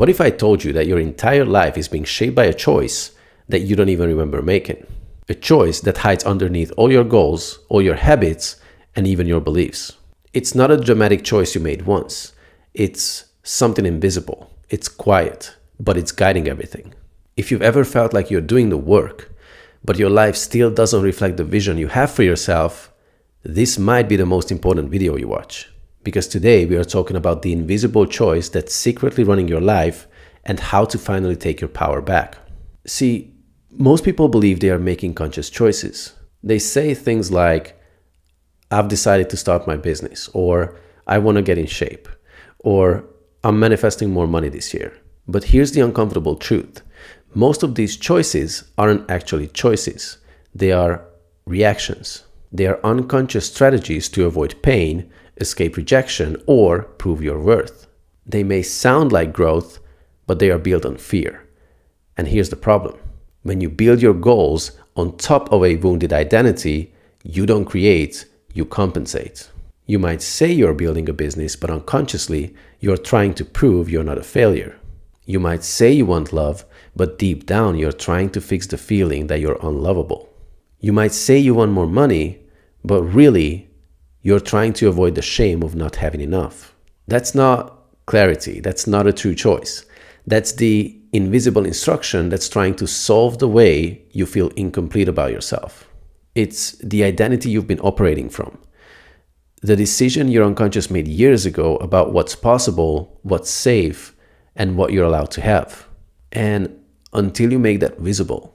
What if I told you that your entire life is being shaped by a choice that you don't even remember making? A choice that hides underneath all your goals, all your habits, and even your beliefs. It's not a dramatic choice you made once. It's something invisible. It's quiet, but it's guiding everything. If you've ever felt like you're doing the work, but your life still doesn't reflect the vision you have for yourself, this might be the most important video you watch. Because today we are talking about the invisible choice that's secretly running your life and how to finally take your power back. See, most people believe they are making conscious choices. They say things like, I've decided to start my business, or I want to get in shape, or I'm manifesting more money this year. But here's the uncomfortable truth. Most of these choices aren't actually choices. They are reactions. They are unconscious strategies to avoid pain, escape rejection, or prove your worth. They may sound like growth, but they are built on fear. And here's the problem. When you build your goals on top of a wounded identity, you don't create, you compensate. You might say you're building a business, but unconsciously, you're trying to prove you're not a failure. You might say you want love, but deep down, you're trying to fix the feeling that you're unlovable. You might say you want more money, but really, you're trying to avoid the shame of not having enough. That's not clarity. That's not a true choice. That's the invisible instruction that's trying to solve the way you feel incomplete about yourself. It's the identity you've been operating from. The decision your unconscious made years ago about what's possible, what's safe, and what you're allowed to have. And until you make that visible,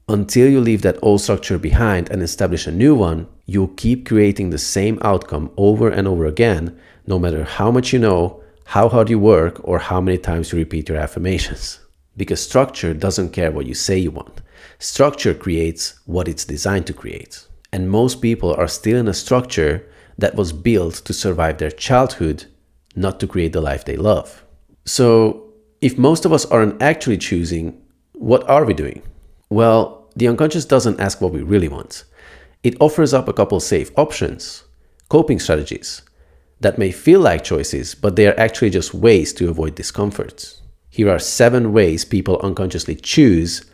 until you leave that old structure behind and establish a new one, you'll keep creating the same outcome over and over again, no matter how much you know, how hard you work, or how many times you repeat your affirmations. Because structure doesn't care what you say you want. Structure creates what it's designed to create. And most people are still in a structure that was built to survive their childhood, not to create the life they love. So if most of us aren't actually choosing, what are we doing? Well, the unconscious doesn't ask what we really want. It offers up a couple safe options, coping strategies, that may feel like choices, but they are actually just ways to avoid discomfort. Here are 7 ways people unconsciously choose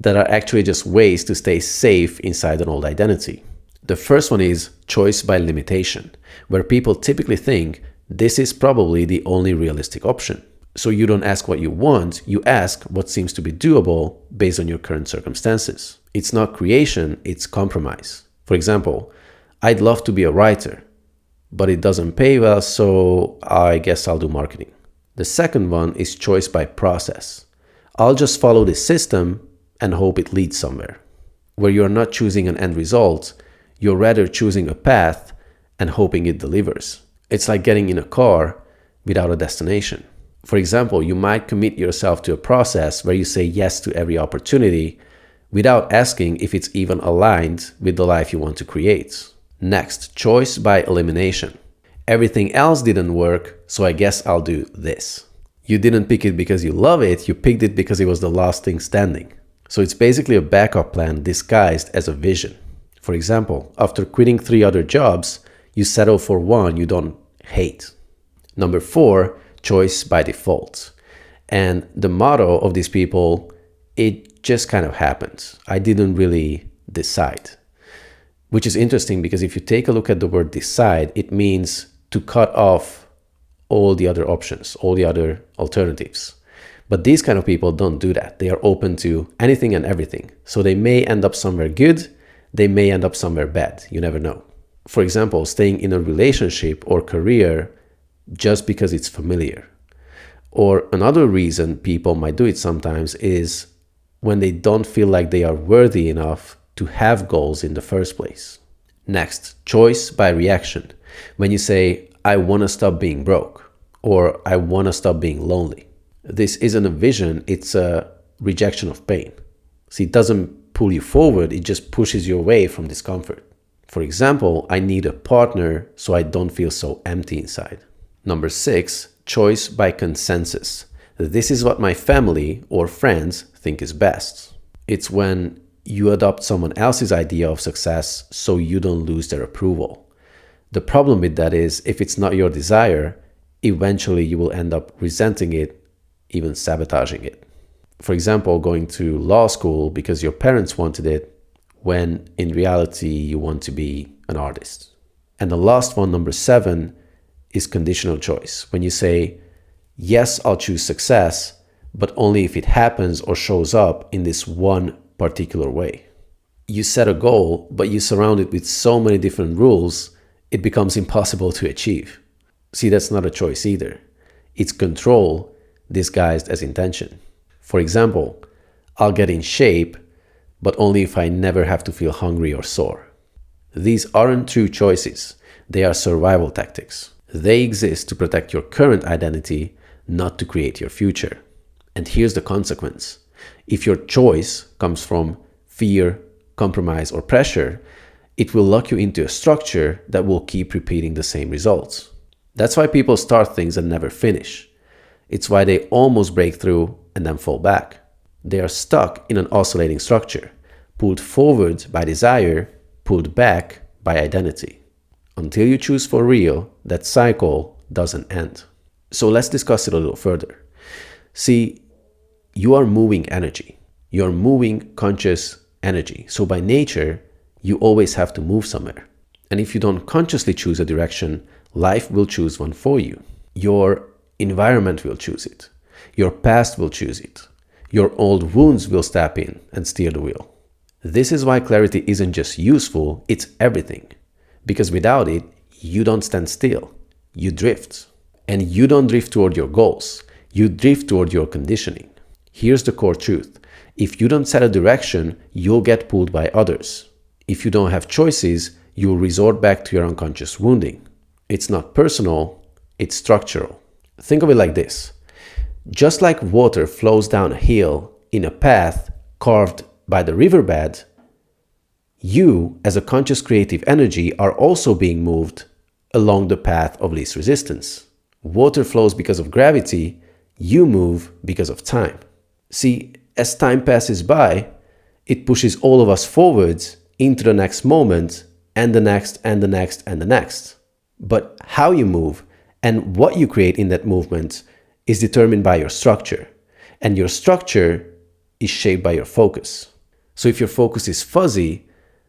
that are actually just ways to stay safe inside an old identity. The first one is choice by limitation, where people typically think this is probably the only realistic option. So you don't ask what you want, you ask what seems to be doable based on your current circumstances. It's not creation, it's compromise. For example, I'd love to be a writer, but it doesn't pay well, so I guess I'll do marketing. The second one is choice by process. I'll just follow this system and hope it leads somewhere. Where you're not choosing an end result, you're rather choosing a path and hoping it delivers. It's like getting in a car without a destination. For example, you might commit yourself to a process where you say yes to every opportunity without asking if it's even aligned with the life you want to create. Next, choice by elimination. Everything else didn't work, so I guess I'll do this. You didn't pick it because you love it, you picked it because it was the last thing standing. So it's basically a backup plan disguised as a vision. For example, after quitting 3 other jobs, you settle for one you don't hate. Number 4, choice by default. And the motto of these people, it just kind of happens. I didn't really decide. Which is interesting because if you take a look at the word decide, it means to cut off all the other options, all the other alternatives. But these kind of people don't do that. They are open to anything and everything. So they may end up somewhere good, they may end up somewhere bad. You never know. For example, staying in a relationship or career just because it's familiar. Or another reason people might do it sometimes is when they don't feel like they are worthy enough to have goals in the first place. Next, choice by reaction. When you say, I want to stop being broke, or I want to stop being lonely. This isn't a vision, it's a rejection of pain. See, it doesn't pull you forward, it just pushes you away from discomfort. For example, I need a partner so I don't feel so empty inside. Number 6, choice by consensus. This is what my family or friends think is best. It's when you adopt someone else's idea of success so you don't lose their approval. The problem with that is if it's not your desire, eventually you will end up resenting it even sabotaging it. For example, going to law school because your parents wanted it, when in reality you want to be an artist. And the last one, number 7, is conditional choice. When you say, yes, I'll choose success, but only if it happens or shows up in this one particular way. You set a goal, but you surround it with so many different rules, it becomes impossible to achieve. See, that's not a choice either. It's control disguised as intention. For example, I'll get in shape, but only if I never have to feel hungry or sore. These aren't true choices. They are survival tactics. They exist to protect your current identity, not to create your future. And here's the consequence. If your choice comes from fear, compromise, or pressure, it will lock you into a structure that will keep repeating the same results. That's why people start things and never finish. It's why they almost break through and then fall back. They are stuck in an oscillating structure, pulled forward by desire, pulled back by identity. Until you choose for real, that cycle doesn't end. So let's discuss it a little further. See, you are moving energy. You are moving conscious energy. So by nature, you always have to move somewhere. And if you don't consciously choose a direction, life will choose one for you. Your environment will choose it. Your past will choose it. Your old wounds will step in and steer the wheel. This is why clarity isn't just useful, it's everything. Because without it, you don't stand still. You drift. And you don't drift toward your goals. You drift toward your conditioning. Here's the core truth. If you don't set a direction, you'll get pulled by others. If you don't have choices, you'll resort back to your unconscious wounding. It's not personal, it's structural. Think of it like this. Just like water flows down a hill in a path carved by the riverbed, you, as a conscious creative energy, are also being moved along the path of least resistance. Water flows because of gravity, you move because of time. See, as time passes by, it pushes all of us forwards into the next moment and the next and the next and the next. But how you move and what you create in that movement is determined by your structure. And your structure is shaped by your focus. So if your focus is fuzzy,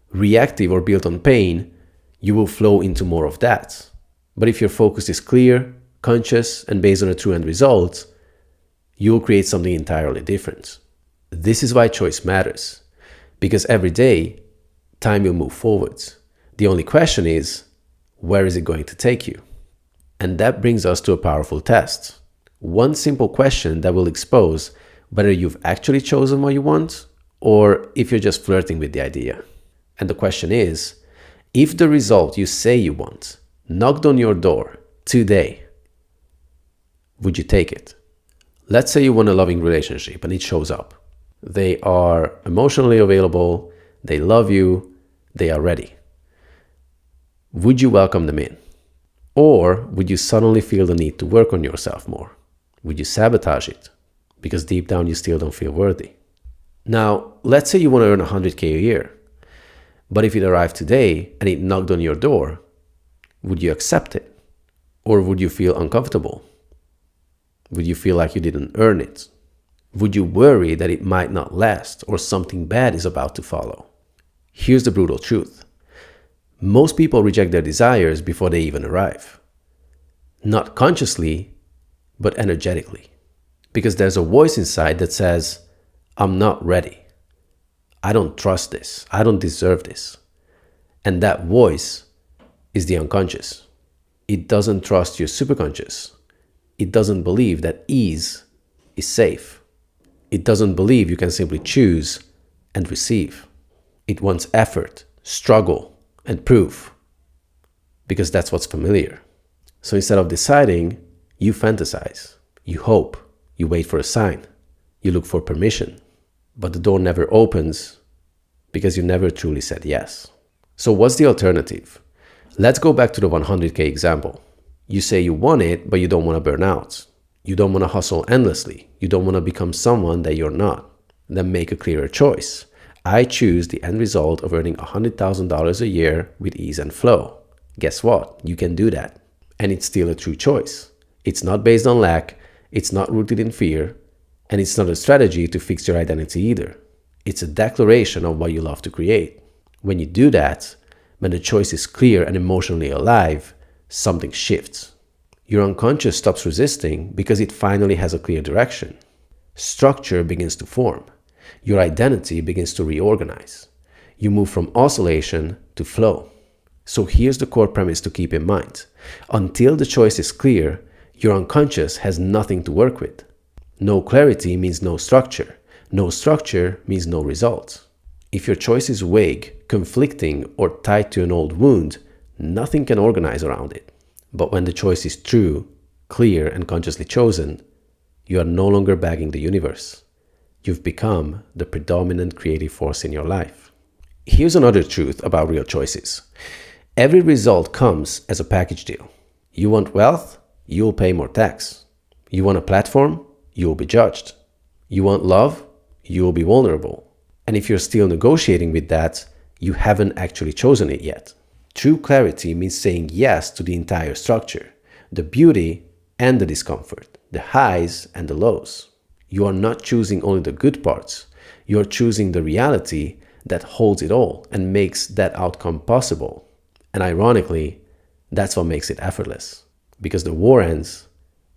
reactive, or built on pain, you will flow into more of that. But if your focus is clear, conscious, and based on a true end result, you will create something entirely different. This is why choice matters. Because every day, time will move forwards. The only question is, where is it going to take you? And that brings us to a powerful test. One simple question that will expose whether you've actually chosen what you want or if you're just flirting with the idea. And the question is, if the result you say you want knocked on your door today, would you take it? Let's say you want a loving relationship and it shows up. They are emotionally available, they love you, they are ready. Would you welcome them in? Or would you suddenly feel the need to work on yourself more? Would you sabotage it? Because deep down you still don't feel worthy. Now, let's say you want to earn $100K a year. But if it arrived today and it knocked on your door, would you accept it? Or would you feel uncomfortable? Would you feel like you didn't earn it? Would you worry that it might not last or something bad is about to follow? Here's the brutal truth. Most people reject their desires before they even arrive. Not consciously, but energetically. Because there's a voice inside that says, I'm not ready. I don't trust this. I don't deserve this. And that voice is the unconscious. It doesn't trust your superconscious. It doesn't believe that ease is safe. It doesn't believe you can simply choose and receive. It wants effort, struggle, and proof. Because that's what's familiar. So instead of deciding, you fantasize, you hope, you wait for a sign, you look for permission. But the door never opens because you never truly said yes. So what's the alternative? Let's go back to the 100K example. You say you want it, but you don't want to burn out. You don't want to hustle endlessly. You don't want to become someone that you're not. Then make a clearer choice. I choose the end result of earning $100,000 a year with ease and flow. Guess what? You can do that. And it's still a true choice. It's not based on lack. It's not rooted in fear. And it's not a strategy to fix your identity either. It's a declaration of what you love to create. When you do that, when the choice is clear and emotionally alive, something shifts. Your unconscious stops resisting because it finally has a clear direction. Structure begins to form. Your identity begins to reorganize. You move from oscillation to flow. So here's the core premise to keep in mind. Until the choice is clear, your unconscious has nothing to work with. No clarity means no structure. No structure means no results. If your choice is vague, conflicting, or tied to an old wound, nothing can organize around it. But when the choice is true, clear, and consciously chosen, you are no longer begging the universe. You've become the predominant creative force in your life. Here's another truth about real choices. Every result comes as a package deal. You want wealth? You'll pay more tax. You want a platform? You'll be judged. You want love? You'll be vulnerable. And if you're still negotiating with that, you haven't actually chosen it yet. True clarity means saying yes to the entire structure, the beauty and the discomfort, the highs and the lows. You are not choosing only the good parts. You are choosing the reality that holds it all and makes that outcome possible. And ironically, that's what makes it effortless, because the war ends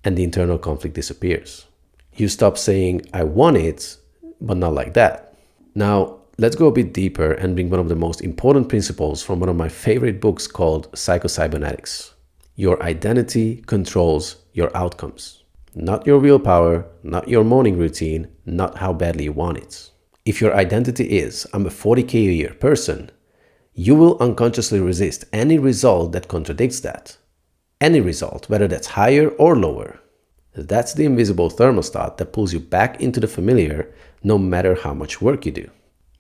and the internal conflict disappears. You stop saying, I want it, but not like that. Now, let's go a bit deeper and bring one of the most important principles from one of my favorite books called Psycho-Cybernetics. Your identity controls your outcomes. Not your willpower, not your morning routine, not how badly you want it. If your identity is, I'm a 40K a year person, you will unconsciously resist any result that contradicts that. Any result, whether that's higher or lower. That's the invisible thermostat that pulls you back into the familiar no matter how much work you do.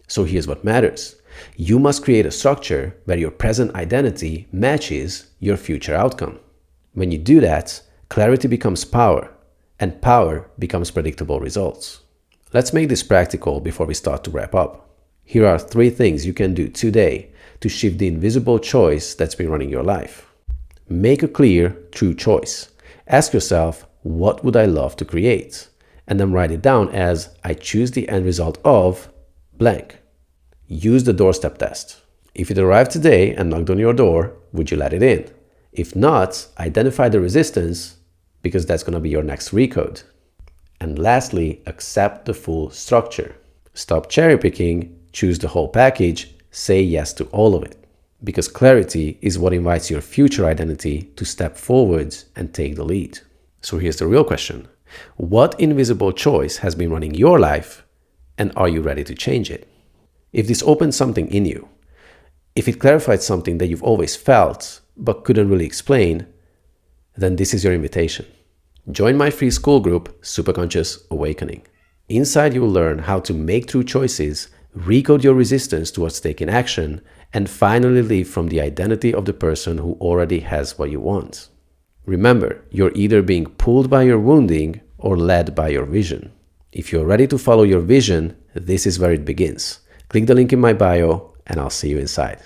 So here's what matters. You must create a structure where your present identity matches your future outcome. When you do that, clarity becomes power, and power becomes predictable results. Let's make this practical before we start to wrap up. Here are 3 things you can do today to shift the invisible choice that's been running your life. Make a clear, true choice. Ask yourself, what would I love to create? And then write it down as, I choose the end result of blank. Use the doorstep test. If it arrived today and knocked on your door, would you let it in? If not, identify the resistance, because that's going to be your next recode. And lastly, accept the full structure. Stop cherry picking, choose the whole package, say yes to all of it. Because clarity is what invites your future identity to step forwards and take the lead. So here's the real question. What invisible choice has been running your life, and are you ready to change it? If this opened something in you, if it clarified something that you've always felt but couldn't really explain, then this is your invitation. Join my free Skool group, Superconscious Awakening. Inside you'll learn how to make true choices, recode your resistance towards taking action, and finally live from the identity of the person who already has what you want. Remember, you're either being pulled by your wounding or led by your vision. If you're ready to follow your vision, this is where it begins. Click the link in my bio and I'll see you inside.